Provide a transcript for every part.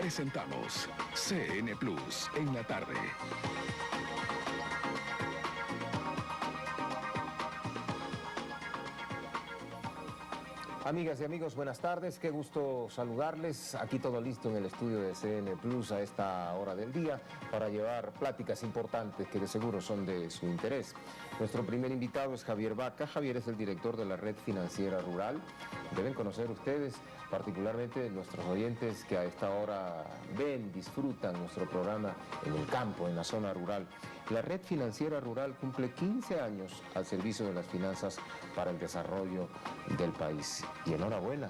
Presentamos CN Plus en la tarde. Amigas y amigos, buenas tardes, qué gusto saludarles. Aquí todo listo en el estudio de CN Plus a esta hora del día para llevar pláticas importantes que de seguro son de su interés. Nuestro primer invitado es Javier Vaca. Javier es el director de la Red Financiera Rural. Deben conocer ustedes, particularmente nuestros oyentes que a esta hora ven, disfrutan nuestro programa en el campo, en la zona rural. La Red Financiera Rural cumple 15 años al servicio de las finanzas para el desarrollo del país. Y enhorabuena,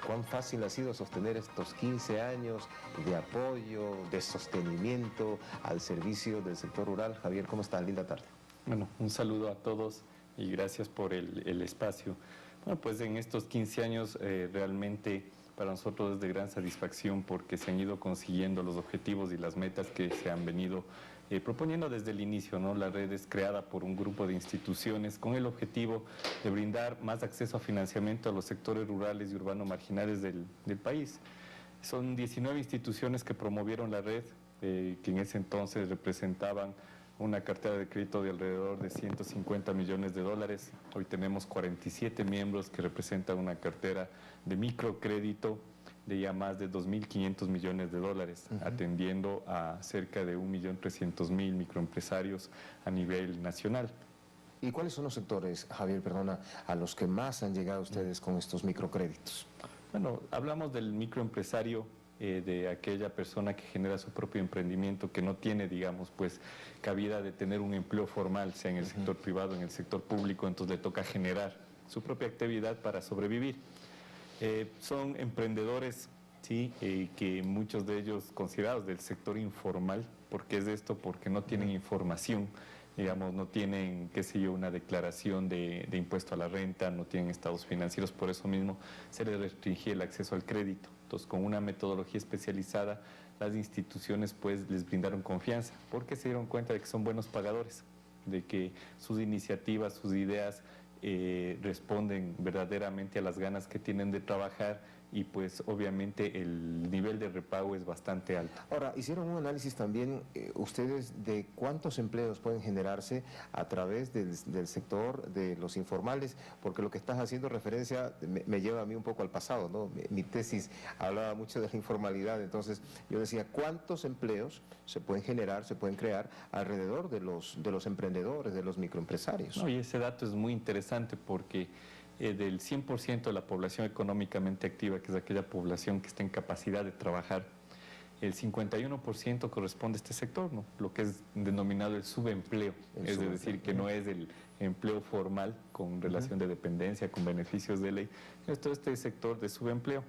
cuán fácil ha sido sostener estos 15 años de apoyo, de sostenimiento al servicio del sector rural. Javier, ¿cómo está? Linda tarde. Bueno, un saludo a todos y gracias por el espacio. Bueno, pues en estos 15 años realmente para nosotros es de gran satisfacción porque se han ido consiguiendo los objetivos y las metas que se han venido proponiendo desde el inicio, ¿no? La red es creada por un grupo de instituciones con el objetivo de brindar más acceso a financiamiento a los sectores rurales y urbanos marginales del país. Son 19 instituciones que promovieron la red, que en ese entonces representaban una cartera de crédito de alrededor de 150 millones de dólares. Hoy tenemos 47 miembros que representan una cartera de microcrédito de ya más de 2.500 millones de dólares, atendiendo a cerca de 1.300.000 microempresarios a nivel nacional. ¿Y cuáles son los sectores, Javier, perdona, a los que más han llegado ustedes con estos microcréditos? Bueno, hablamos del microempresario, de aquella persona que genera su propio emprendimiento, que no tiene, digamos, pues, cabida de tener un empleo formal, sea en el sector privado, en el sector público, entonces le toca generar su propia actividad para sobrevivir. Son emprendedores, sí, que muchos de ellos considerados del sector informal. ¿Por qué es esto? Porque no tienen información, digamos, no tienen, qué sé yo, una declaración de impuesto a la renta, no tienen estados financieros, por eso mismo se les restringía el acceso al crédito. Entonces, con una metodología especializada, las instituciones pues les brindaron confianza, porque se dieron cuenta de que son buenos pagadores, de que sus iniciativas, sus ideas responden verdaderamente a las ganas que tienen de trabajar y pues obviamente el nivel de repago es bastante alto. Ahora, hicieron un análisis también ustedes de cuántos empleos pueden generarse a través del sector de los informales, porque lo que estás haciendo referencia me lleva a mí un poco al pasado, ¿no? Mi tesis hablaba mucho de la informalidad, entonces yo decía, ¿cuántos empleos se pueden generar, se pueden crear alrededor de los emprendedores, de los microempresarios? No, y ese dato es muy interesante porque del 100% de la población económicamente activa, que es aquella población que está en capacidad de trabajar, el 51% corresponde a este sector, ¿no? Lo que es denominado el subempleo, es decir, que no es el empleo formal con relación de dependencia, con beneficios de ley, es todo este sector de subempleo,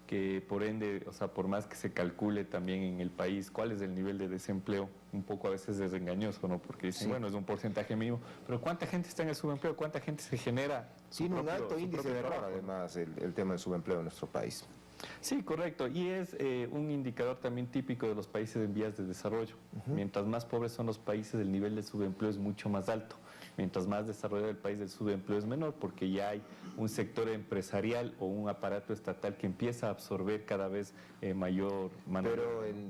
que por ende, o sea, por más que se calcule también en el país cuál es el nivel de desempleo, un poco a veces es engañoso, ¿no? Porque dicen, bueno, es un porcentaje mínimo, pero ¿cuánta gente está en el subempleo? ¿Cuánta gente se genera? Tiene un alto índice de error, además, el tema del subempleo en nuestro país. Sí, correcto, y es un indicador también típico de los países en vías de desarrollo. Mientras más pobres son los países, el nivel de subempleo es mucho más alto. Mientras más desarrollado el país, el subempleo es menor, porque ya hay un sector empresarial o un aparato estatal que empieza a absorber cada vez mayor mano.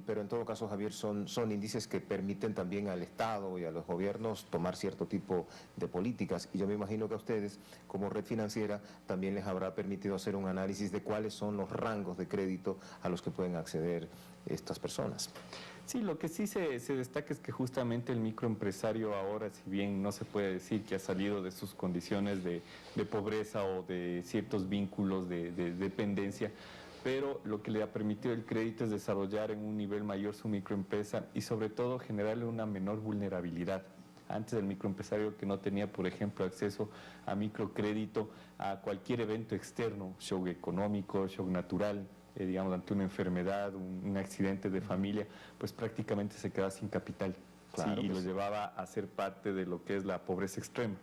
Pero en todo caso, Javier, son índices que permiten también al Estado y a los gobiernos tomar cierto tipo de políticas. Y yo me imagino que a ustedes, como red financiera, también les habrá permitido hacer un análisis de cuáles son los rangos de crédito a los que pueden acceder estas personas. Sí, lo que sí se destaca es que justamente el microempresario ahora, si bien no se puede decir que ha salido de sus condiciones de pobreza o de ciertos vínculos de dependencia, pero lo que le ha permitido el crédito es desarrollar en un nivel mayor su microempresa y sobre todo generarle una menor vulnerabilidad. Antes el microempresario que no tenía, por ejemplo, acceso a microcrédito a cualquier evento externo, shock económico, shock natural, digamos, ante una enfermedad, un accidente de familia, pues prácticamente se quedaba sin capital. Claro, ¿sí? Y lo llevaba a ser parte de lo que es la pobreza extrema.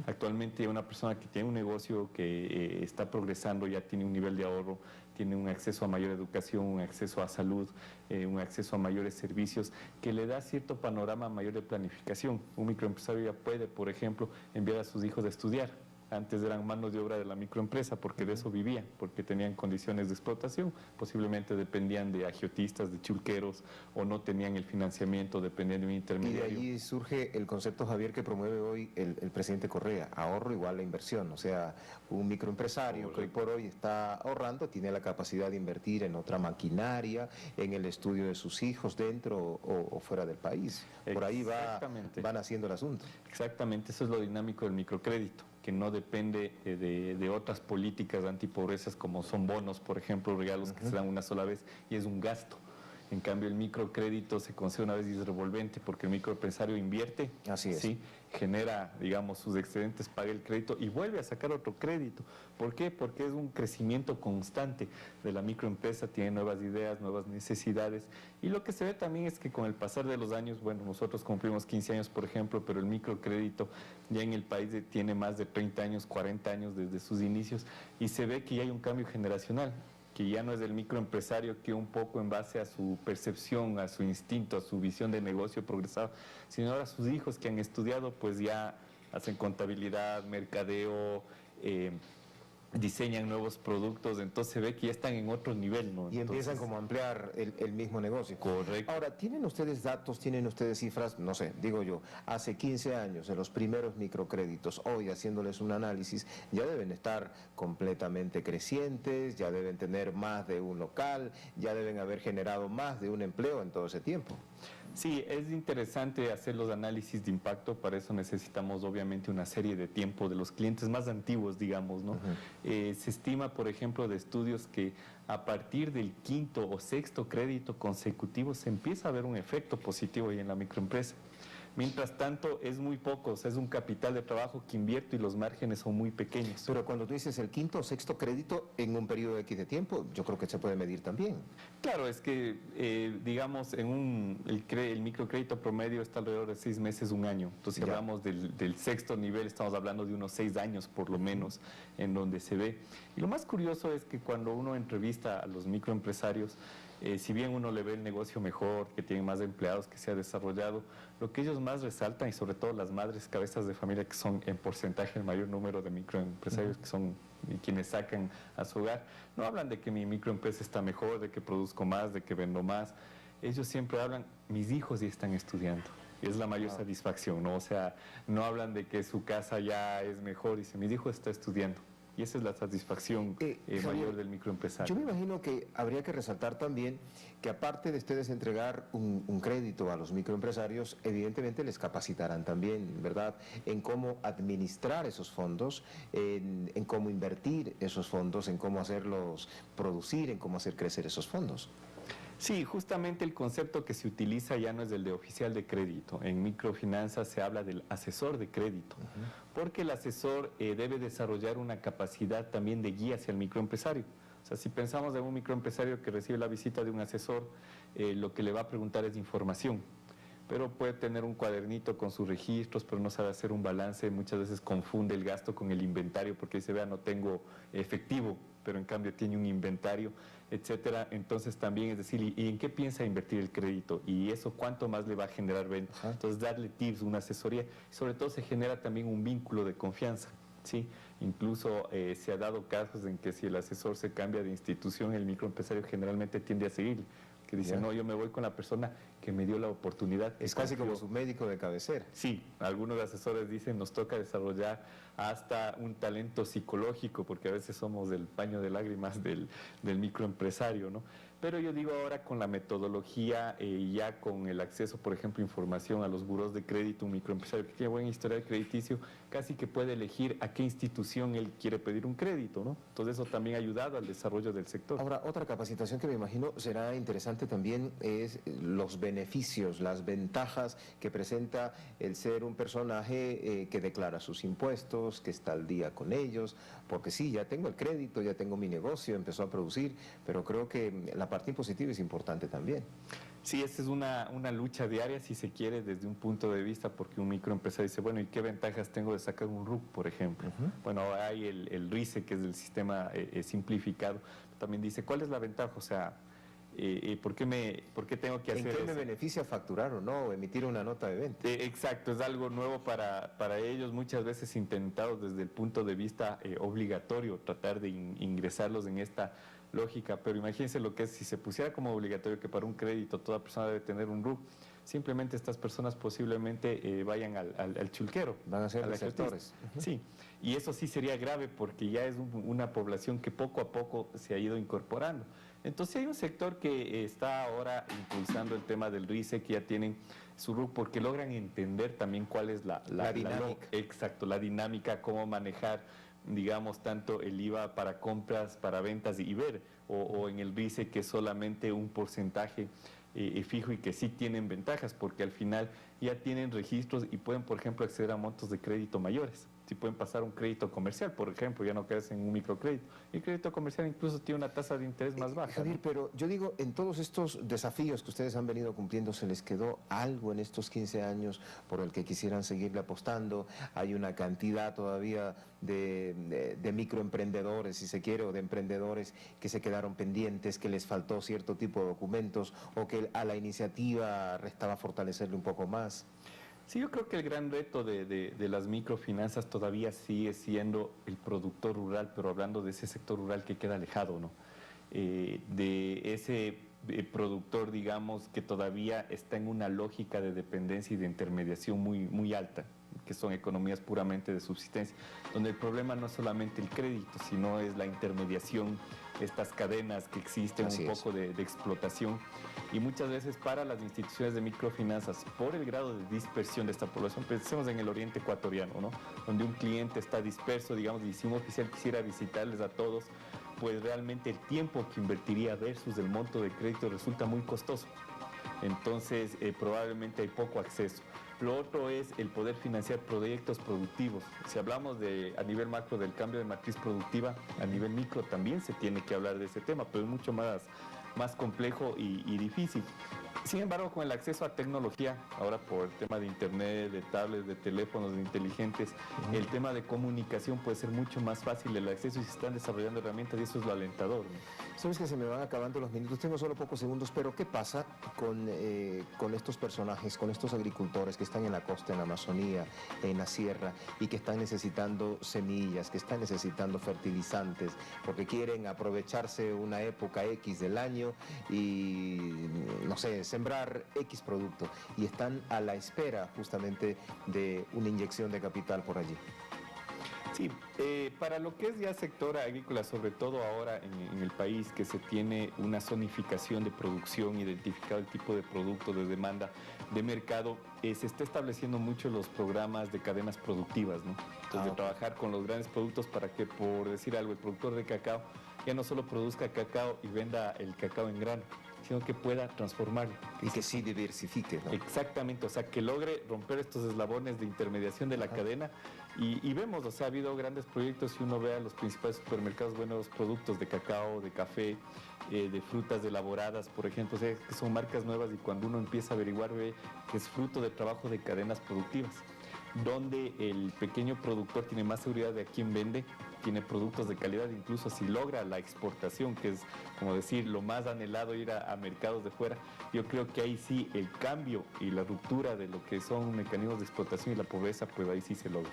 Actualmente una persona que tiene un negocio que está progresando, ya tiene un nivel de ahorro, tiene un acceso a mayor educación, un acceso a salud, un acceso a mayores servicios, que le da cierto panorama mayor de planificación. Un microempresario ya puede, por ejemplo, enviar a sus hijos a estudiar. Antes eran manos de obra de la microempresa porque de eso vivían, porque tenían condiciones de explotación, posiblemente dependían de agiotistas, de chulqueros, o no tenían el financiamiento, dependían de un Y de intermediario. allí surge el concepto, Javier, que promueve hoy el presidente Correa, ahorro igual a inversión. O sea, un microempresario que hoy por hoy está ahorrando tiene la capacidad de invertir en otra maquinaria, en el estudio de sus hijos dentro o fuera del país. Por ahí van haciendo el asunto. Exactamente, eso es lo dinámico del microcrédito, que no depende de otras políticas antipobrezas como son bonos, por ejemplo, regalos que se dan una sola vez y es un gasto. En cambio, el microcrédito se concede una vez y es revolvente porque el microempresario invierte, Así es. ¿sí? Genera, digamos, sus excedentes, paga el crédito y vuelve a sacar otro crédito. ¿Por qué? Porque es un crecimiento constante de la microempresa, tiene nuevas ideas, nuevas necesidades. Y lo que se ve también es que con el pasar de los años, bueno, nosotros cumplimos 15 años, por ejemplo, pero el microcrédito ya en el país tiene más de 30 años, 40 años desde sus inicios y se ve que ya hay un cambio generacional, que ya no es el microempresario que un poco en base a su percepción, a su instinto, a su visión de negocio progresado, sino ahora sus hijos que han estudiado pues ya hacen contabilidad, mercadeo, diseñan nuevos productos, entonces se ve que ya están en otro nivel, ¿no? Y empiezan como a ampliar el mismo negocio. Correcto. Ahora, ¿tienen ustedes datos, tienen ustedes cifras? No sé, digo yo, hace 15 años, en los primeros microcréditos, hoy haciéndoles un análisis, ya deben estar completamente crecientes, ya deben tener más de un local, ya deben haber generado más de un empleo en todo ese tiempo. Sí, es interesante hacer los análisis de impacto, para eso necesitamos obviamente una serie de tiempo de los clientes más antiguos, digamos, ¿no? Se estima, por ejemplo, de estudios que a partir del quinto o sexto crédito consecutivo se empieza a ver un efecto positivo ahí en la microempresa. Mientras tanto, es muy poco, o sea, es un capital de trabajo que invierto y los márgenes son muy pequeños. Pero cuando tú dices el quinto o sexto crédito en un periodo X de tiempo, yo creo que se puede medir también. Claro, es que, digamos, el microcrédito promedio está alrededor de 6 meses, un año. Entonces, si hablamos del sexto nivel, estamos hablando de unos 6 años por lo menos, en donde se ve. Y lo más curioso es que cuando uno entrevista a los microempresarios, si bien uno le ve el negocio mejor, que tiene más empleados, que se ha desarrollado, lo que ellos más resaltan, y sobre todo las madres cabezas de familia, que son en porcentaje el mayor número de microempresarios, que son quienes sacan a su hogar, no hablan de que mi microempresa está mejor, de que produzco más, de que vendo más. Ellos siempre hablan, mis hijos ya están estudiando. Y es la mayor satisfacción, ¿no? O sea, no hablan de que su casa ya es mejor, dicen, mis hijos están estudiando. Y esa es la satisfacción mayor del microempresario. Yo me imagino que habría que resaltar también que aparte de ustedes entregar un crédito a los microempresarios, evidentemente les capacitarán también, ¿verdad?, en cómo administrar esos fondos, en cómo invertir esos fondos, en cómo hacerlos producir, en cómo hacer crecer esos fondos. Sí, justamente el concepto que se utiliza ya no es el de oficial de crédito. En microfinanzas se habla del asesor de crédito, porque el asesor debe desarrollar una capacidad también de guía hacia el microempresario. O sea, si pensamos en un microempresario que recibe la visita de un asesor, lo que le va a preguntar es información. Pero puede tener un cuadernito con sus registros, pero no sabe hacer un balance, muchas veces confunde el gasto con el inventario, porque dice, vea, no tengo efectivo, pero en cambio tiene un inventario, etcétera. Entonces también es decir, ¿y en qué piensa invertir el crédito? Y eso, ¿cuánto más le va a generar venta? Entonces darle tips, una asesoría, y sobre todo se genera también un vínculo de confianza, ¿sí? Incluso se ha dado casos en que si el asesor se cambia de institución, el microempresario generalmente tiende a seguirle, que dice, no, yo me voy con la persona que me dio la oportunidad. Es casi como su médico de cabecera. Sí, algunos asesores dicen, nos toca desarrollar hasta un talento psicológico, porque a veces somos el paño de lágrimas del microempresario, ¿no? Pero yo digo ahora con la metodología y ya con el acceso, por ejemplo, información a los burós de crédito, un microempresario que tiene buen historial crediticio, casi que puede elegir a qué institución él quiere pedir un crédito, ¿no? Entonces eso también ha ayudado al desarrollo del sector. Ahora, otra capacitación que me imagino será interesante también es los beneficios, las ventajas que presenta el ser un personaje que declara sus impuestos, que está al día con ellos, porque sí, ya tengo el crédito, ya tengo mi negocio, empezó a producir, pero creo que la parte impositiva es importante también. Sí, esta es una lucha diaria, si se quiere, desde un punto de vista, porque un microempresario dice, bueno, ¿y qué ventajas tengo de sacar un RUC, por ejemplo? Bueno, hay el RICE, que es el sistema simplificado, también dice, ¿cuál es la ventaja? O sea, ¿por qué tengo que hacer eso? ¿En qué me eso? beneficia facturar o no, o emitir una nota de venta? Exacto, es algo nuevo para ellos, muchas veces intentado desde el punto de vista obligatorio, tratar de ingresarlos en esta lógica, pero imagínense lo que es si se pusiera como obligatorio que para un crédito toda persona debe tener un RUC, simplemente estas personas posiblemente vayan al chulquero. Van a ser la receptores. Sí, y eso sí sería grave porque ya es una población que poco a poco se ha ido incorporando. Entonces hay un sector que está ahora impulsando el tema del RISE, que ya tienen su RUC porque logran entender también cuál es la dinámica. Exacto, la dinámica, cómo manejar, digamos, tanto el IVA para compras, para ventas y ver, o en el RISE que es solamente un porcentaje fijo y que sí tienen ventajas porque al final ya tienen registros y pueden, por ejemplo, acceder a montos de crédito mayores. Si pueden pasar un crédito comercial, por ejemplo, ya no quedas en un microcrédito. El crédito comercial incluso tiene una tasa de interés más baja. Javier, ¿no? pero yo digo, en todos estos desafíos que ustedes han venido cumpliendo, ¿se les quedó algo en estos 15 años por el que quisieran seguirle apostando? ¿Hay una cantidad todavía de microemprendedores, si se quiere, o de emprendedores que se quedaron pendientes, que les faltó cierto tipo de documentos o que a la iniciativa restaba fortalecerle un poco más? Sí, yo creo que el gran reto de las microfinanzas todavía sigue siendo el productor rural, pero hablando de ese sector rural que queda alejado, ¿no? De ese productor, digamos, que todavía está en una lógica de dependencia y de intermediación muy alta, que son economías puramente de subsistencia, donde el problema no es solamente el crédito, sino es la intermediación, estas cadenas que existen, Así un es. poco de explotación. Y muchas veces para las instituciones de microfinanzas, por el grado de dispersión de esta población, pensemos en el oriente ecuatoriano, ¿no? Donde un cliente está disperso, digamos, y si un oficial quisiera visitarles a todos, pues realmente el tiempo que invertiría versus el monto de crédito resulta muy costoso. Entonces, probablemente hay poco acceso. Lo otro es el poder financiar proyectos productivos. Si hablamos a nivel macro del cambio de matriz productiva, a nivel micro también se tiene que hablar de ese tema, pero es mucho más complejo y difícil. Sin embargo, con el acceso a tecnología, ahora por el tema de internet, de tablets, de teléfonos inteligentes, el tema de comunicación puede ser mucho más fácil el acceso y se están desarrollando herramientas y eso es lo alentador, ¿no? Sabes que se me van acabando los minutos, tengo solo pocos segundos, pero ¿qué pasa con estos personajes, con estos agricultores que están en la costa, en la Amazonía, en la sierra y que están necesitando semillas, que están necesitando fertilizantes, porque quieren aprovecharse una época X del año y, no sé, sembrar X producto y están a la espera justamente de una inyección de capital por allí? Sí, para lo que es ya sector agrícola, sobre todo ahora en el país, que se tiene una zonificación de producción, identificado el tipo de producto, de demanda, de mercado, se está estableciendo mucho los programas de cadenas productivas, ¿no? Entonces, de trabajar con los grandes productos para que, por decir algo, el productor de cacao ya no solo produzca cacao y venda el cacao en grano, sino que pueda transformarlo. Y que sí diversifique, ¿no? Exactamente, o sea, que logre romper estos eslabones de intermediación de la cadena y vemos, o sea, ha habido grandes proyectos, si uno ve a los principales supermercados, buenos productos de cacao, de café, de frutas elaboradas, por ejemplo, o sea, que son marcas nuevas y cuando uno empieza a averiguar ve que es fruto de trabajo de cadenas productivas, donde el pequeño productor tiene más seguridad de a quién vende, tiene productos de calidad, incluso si logra la exportación, que es, como decir, lo más anhelado, ir a mercados de fuera. Yo creo que ahí sí el cambio y la ruptura de lo que son mecanismos de explotación y la pobreza, pues ahí sí se logra.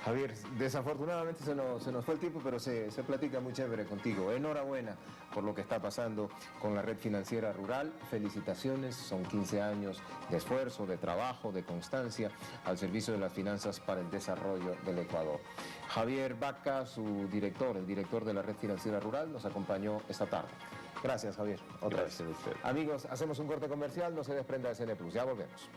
Javier, desafortunadamente se nos fue el tiempo, pero se platica muy chévere contigo. Enhorabuena por lo que está pasando con la Red Financiera Rural. Felicitaciones, son 15 años de esfuerzo, de trabajo, de constancia al servicio de las finanzas para el desarrollo del Ecuador. Javier Vaca, el director de la Red Financiera Rural, nos acompañó esta tarde. Gracias, Javier. Gracias a usted. Amigos, hacemos un corte comercial, no se desprenda de CN Plus, ya volvemos.